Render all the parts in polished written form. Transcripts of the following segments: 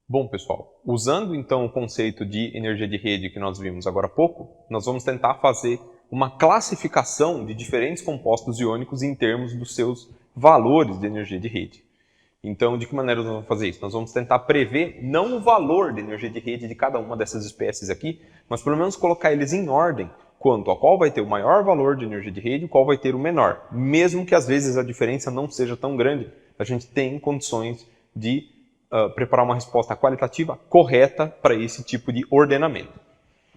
Bom, pessoal, usando então o conceito de energia de rede que nós vimos agora há pouco, nós vamos tentar fazer uma classificação de diferentes compostos iônicos em termos dos seus valores de energia de rede. Então, de que maneira nós vamos fazer isso? Nós vamos tentar prever não o valor de energia de rede de cada uma dessas espécies aqui, mas pelo menos colocar eles em ordem quanto a qual vai ter o maior valor de energia de rede e qual vai ter o menor. Mesmo que às vezes a diferença não seja tão grande, a gente tem condições de preparar uma resposta qualitativa correta para esse tipo de ordenamento.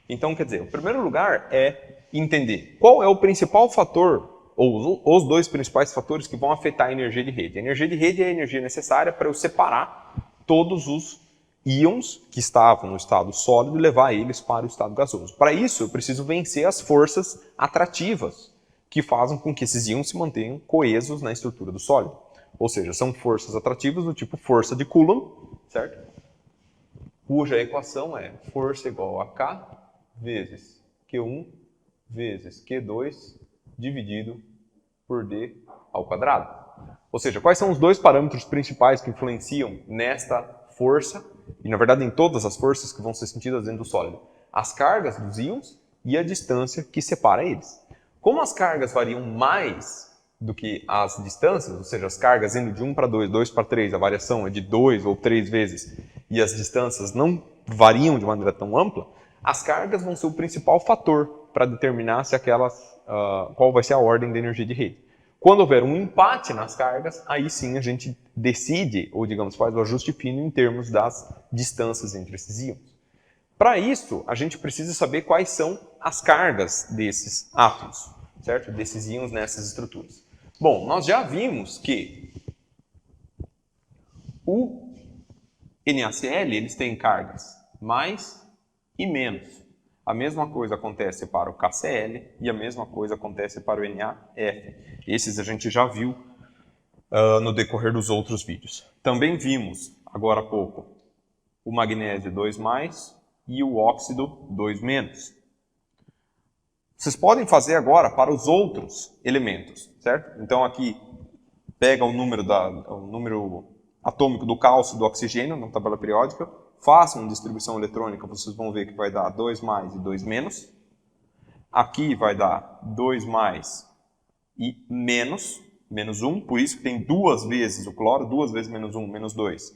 Então, quer dizer, o primeiro lugar é entender qual é o principal fator, ou os dois principais fatores que vão afetar a energia de rede. A energia de rede é a energia necessária para eu separar todos os íons que estavam no estado sólido e levar eles para o estado gasoso. Para isso, eu preciso vencer as forças atrativas que fazem com que esses íons se mantenham coesos na estrutura do sólido. Ou seja, são forças atrativas do tipo força de Coulomb, certo? Cuja equação é força igual a K vezes Q1 vezes Q2 dividido por D ao quadrado. Ou seja, quais são os dois parâmetros principais que influenciam nesta força, e na verdade em todas as forças que vão ser sentidas dentro do sólido? As cargas dos íons e a distância que separa eles. Como as cargas variam mais do que as distâncias, ou seja, as cargas indo de 1 para 2, 2 para 3, a variação é de 2 ou 3 vezes, e as distâncias não variam de maneira tão ampla, as cargas vão ser o principal fator para determinar se qual vai ser a ordem da energia de rede. Quando houver um empate nas cargas, aí sim a gente decide, ou digamos, faz o ajuste fino em termos das distâncias entre esses íons. Para isso, a gente precisa saber quais são as cargas desses átomos, certo? Desses íons nessas estruturas. Bom, nós já vimos que o NaCl eles têm cargas mais e menos. A mesma coisa acontece para o KCl e a mesma coisa acontece para o NaF. Esses a gente já viu no decorrer dos outros vídeos. Também vimos, agora há pouco, o magnésio 2+, e o óxido 2-. Vocês podem fazer agora para os outros elementos, certo? Então aqui pega o número atômico do cálcio e do oxigênio na tabela periódica, façam distribuição eletrônica, vocês vão ver que vai dar 2+ e 2-. Aqui vai dar 2+ e menos 1, por isso que tem duas vezes o cloro, 2 vezes -1, -2.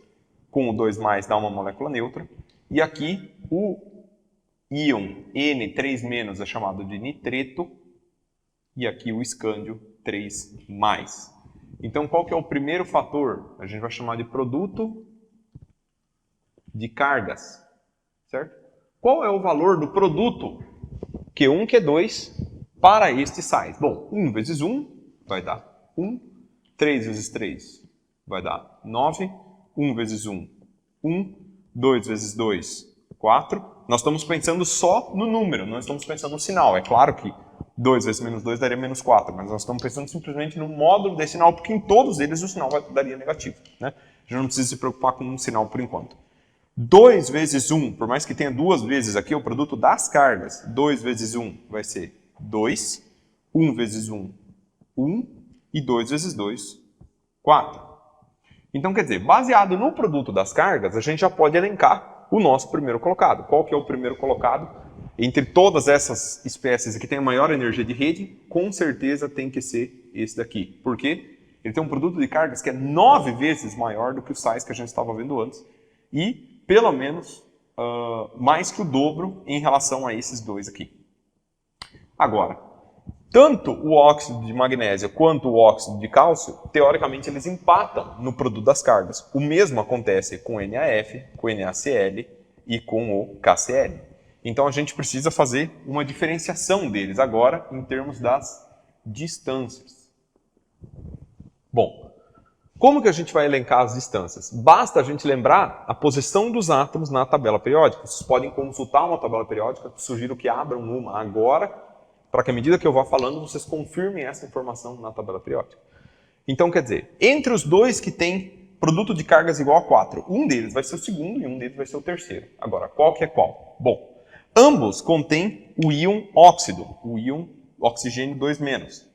Com o 2+ dá uma molécula neutra. E aqui o íon N3- é chamado de nitreto, e aqui o escândio 3+. Então, qual que é o primeiro fator? A gente vai chamar de produto de cargas, certo? Qual é o valor do produto Q1, Q2 para estes sais? Bom, 1 vezes 1 vai dar 1, 3 vezes 3 vai dar 9, 1 vezes 1, 1, 2 vezes 2, 4. Nós estamos pensando só no número, não estamos pensando no sinal. É claro que 2 vezes -2 daria -4, mas nós estamos pensando simplesmente no módulo desse sinal, porque em todos eles o sinal daria negativo, né? A gente não precisa se preocupar com um sinal por enquanto. 2 vezes 1, por mais que tenha duas vezes aqui, o produto das cargas, 2 vezes 1 vai ser 2, 1 vezes 1, 1, e 2 vezes 2, 4. Então, quer dizer, baseado no produto das cargas, a gente já pode elencar o nosso primeiro colocado. Qual que é o primeiro colocado? Entre todas essas espécies que tem a maior energia de rede, com certeza tem que ser esse daqui. Por quê? Ele tem um produto de cargas que é 9 vezes maior do que os sais que a gente estava vendo antes. E, pelo menos, mais que o dobro em relação a esses dois aqui. Agora, tanto o óxido de magnésio quanto o óxido de cálcio, teoricamente, eles empatam no produto das cargas. O mesmo acontece com o NaF, com o NaCl e com o KCl. Então, a gente precisa fazer uma diferenciação deles agora em termos das distâncias. Bom, como que a gente vai elencar as distâncias? Basta a gente lembrar a posição dos átomos na tabela periódica. Vocês podem consultar uma tabela periódica, sugiro que abram uma agora, para que à medida que eu vá falando, vocês confirmem essa informação na tabela periódica. Então, quer dizer, entre os dois que têm produto de cargas igual a 4, um deles vai ser o segundo e um deles vai ser o terceiro. Agora, qual que é qual? Bom, ambos contêm o íon óxido, o íon oxigênio 2-.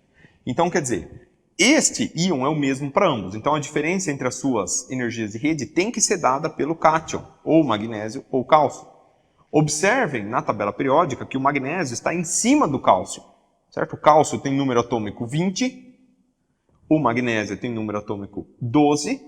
Então, quer dizer, Este íon é o mesmo para ambos, então a diferença entre as suas energias de rede tem que ser dada pelo cátion, ou magnésio ou cálcio. Observem na tabela periódica que o magnésio está em cima do cálcio, certo? O cálcio tem número atômico 20, o magnésio tem número atômico 12.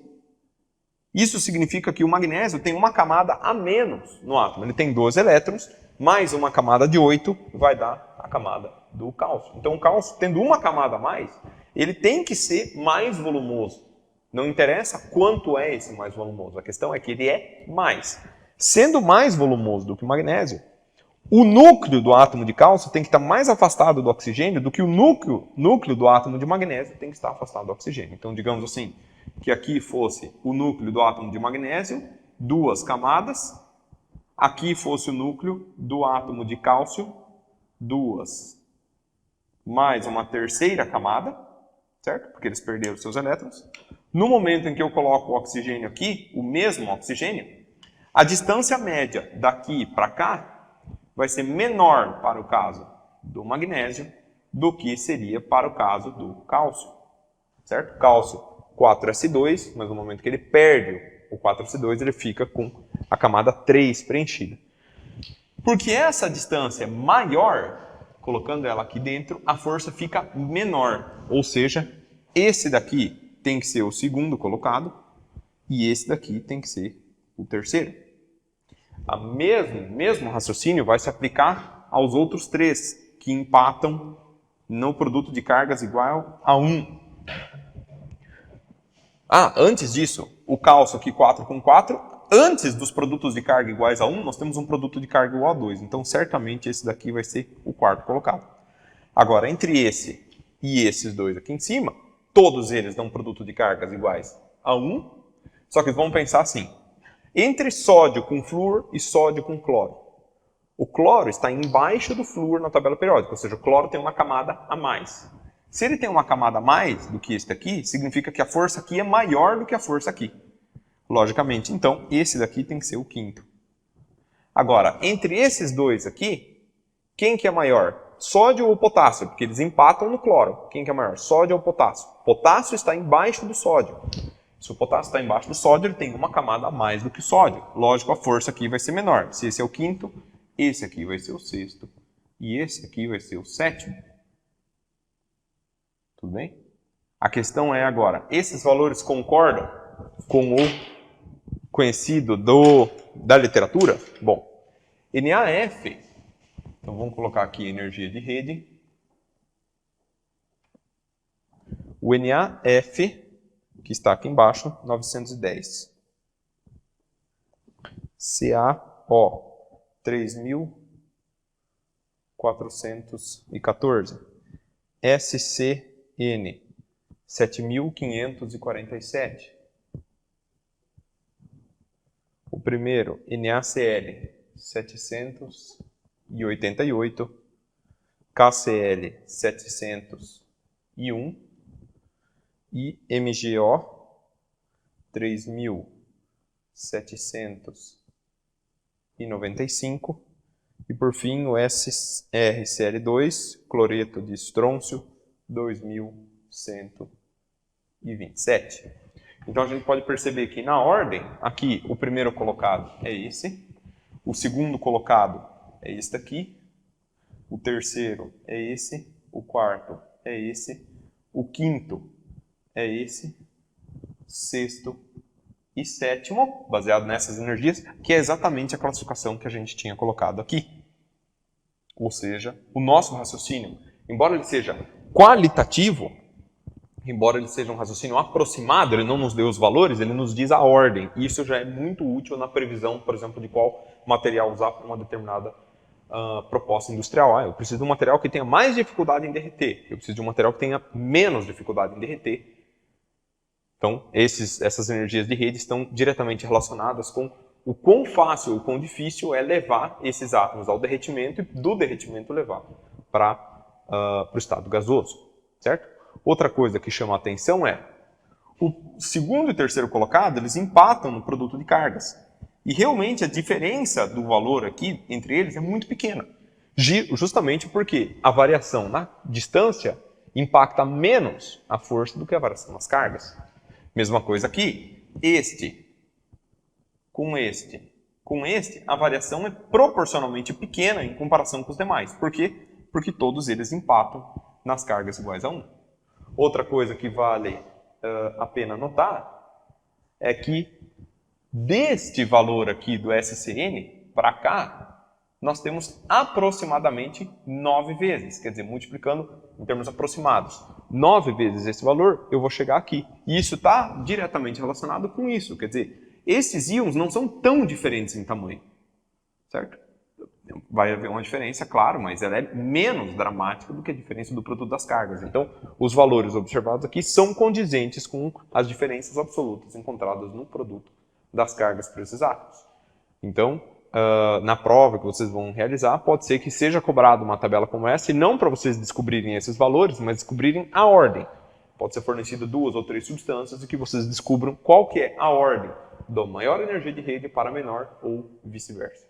Isso significa que o magnésio tem uma camada a menos no átomo. Ele tem 12 elétrons, mais uma camada de 8 vai dar a camada do cálcio. Então o cálcio, tendo uma camada a mais, ele tem que ser mais volumoso. Não interessa quanto é esse mais volumoso, a questão é que ele é mais. Sendo mais volumoso do que o magnésio, o núcleo do átomo de cálcio tem que estar mais afastado do oxigênio do que o núcleo do átomo de magnésio tem que estar afastado do oxigênio. Então, digamos assim, que aqui fosse o núcleo do átomo de magnésio, 2 camadas, aqui fosse o núcleo do átomo de cálcio, 2, mais uma terceira camada, certo? Porque eles perderam seus elétrons. No momento em que eu coloco o oxigênio aqui, o mesmo oxigênio, a distância média daqui para cá vai ser menor para o caso do magnésio do que seria para o caso do cálcio, certo? Cálcio 4s2, mas no momento que ele perde o 4s2, ele fica com a camada 3 preenchida. Porque essa distância é maior, colocando ela aqui dentro, a força fica menor. Ou seja, esse daqui tem que ser o segundo colocado e esse daqui tem que ser o terceiro. O mesmo raciocínio vai se aplicar aos outros 3, que empatam no produto de cargas igual a 1. Antes disso, o cálcio aqui 4 com 4, antes dos produtos de carga iguais a 1, nós temos um produto de carga igual a 2. Então, certamente, esse daqui vai ser o quarto colocado. Agora, entre esse e esses dois aqui em cima, todos eles dão um produto de cargas iguais a 1. Só que vamos pensar assim, entre sódio com flúor e sódio com cloro. O cloro está embaixo do flúor na tabela periódica, ou seja, o cloro tem uma camada a mais. Se ele tem uma camada a mais do que este aqui, significa que a força aqui é maior do que a força aqui. Logicamente, então, esse daqui tem que ser o quinto. Agora, entre esses dois aqui, quem que é maior? Sódio ou potássio? Porque eles empatam no cloro. Quem que é maior? Sódio ou potássio? Potássio está embaixo do sódio. Se o potássio está embaixo do sódio, ele tem uma camada a mais do que o sódio. Lógico, a força aqui vai ser menor. Se esse é o quinto, esse aqui vai ser o sexto. E esse aqui vai ser o sétimo. Tudo bem? A questão é agora, esses valores concordam com o conhecido da literatura? Bom, NaF, então vamos colocar aqui energia de rede. O NaF, que está aqui embaixo, 910. CaO, 3.414. SCN, 7.547. O primeiro, NaCl, 788. KCl, 701. E MgO, 3.795. E por fim o SRCl2, cloreto de estrôncio, 2.127. Então a gente pode perceber que na ordem, aqui o primeiro colocado é esse, o segundo colocado é este aqui, o terceiro é esse, o quarto é esse, o quinto é esse, sexto e sétimo, baseado nessas energias, que é exatamente a classificação que a gente tinha colocado aqui. Ou seja, o nosso raciocínio, embora ele seja qualitativo, embora ele seja um raciocínio aproximado, ele não nos dê os valores, ele nos diz a ordem. E isso já é muito útil na previsão, por exemplo, de qual material usar para uma determinada proposta industrial. Eu preciso de um material que tenha mais dificuldade em derreter. Eu preciso de um material que tenha menos dificuldade em derreter. Então, essas energias de rede estão diretamente relacionadas com o quão fácil ou quão difícil é levar esses átomos ao derretimento e do derretimento levar para o estado gasoso, certo? Outra coisa que chama a atenção é o segundo e terceiro colocado, eles empatam no produto de cargas. E realmente a diferença do valor aqui entre eles é muito pequena. Justamente porque a variação na distância impacta menos a força do que a variação das cargas. Mesma coisa aqui, com este, a variação é proporcionalmente pequena em comparação com os demais. Por quê? Porque todos eles impactam nas cargas iguais a 1. Outra coisa que vale a pena notar é que deste valor aqui do SCN para cá, nós temos aproximadamente 9 vezes, quer dizer, multiplicando em termos aproximados. 9 vezes esse valor, eu vou chegar aqui. E isso está diretamente relacionado com isso, quer dizer, esses íons não são tão diferentes em tamanho, certo? Vai haver uma diferença, claro, mas ela é menos dramática do que a diferença do produto das cargas. Então, os valores observados aqui são condizentes com as diferenças absolutas encontradas no produto das cargas para esses átomos. Então, na prova que vocês vão realizar, pode ser que seja cobrada uma tabela como essa, e não para vocês descobrirem esses valores, mas descobrirem a ordem. Pode ser fornecida 2 ou 3 substâncias e que vocês descubram qual que é a ordem da maior energia de rede para a menor ou vice-versa.